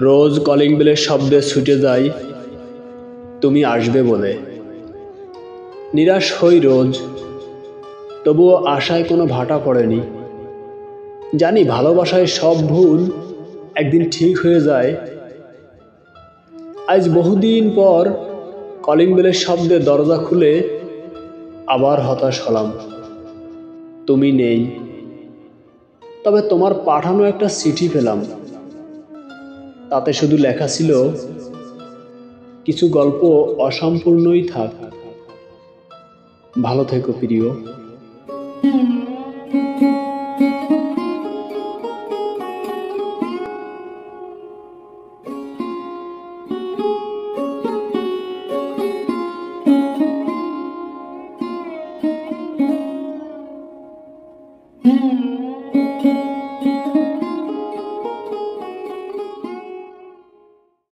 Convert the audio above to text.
রোজ calling বেলের শব্দে ছুটে যাই তুমি আসবে বলে। নিরাশ হই রোজ, তবুও আশায় কোনো ভাটা পড়েনি। জানি ভালোবাসায় সব ভুল একদিন ঠিক হয়ে যায়। আজ বহুদিন পর কলিং বেলের শব্দে দরজা খুলে আবার হতাশ হলাম। তুমি নেই, তবে তোমার পাঠানো একটা চিঠি পেলাম। তাতে শুধু লেখা ছিল, কিছু গল্প অসম্পূর্ণই থাক, ভালো থেকো প্রিয়।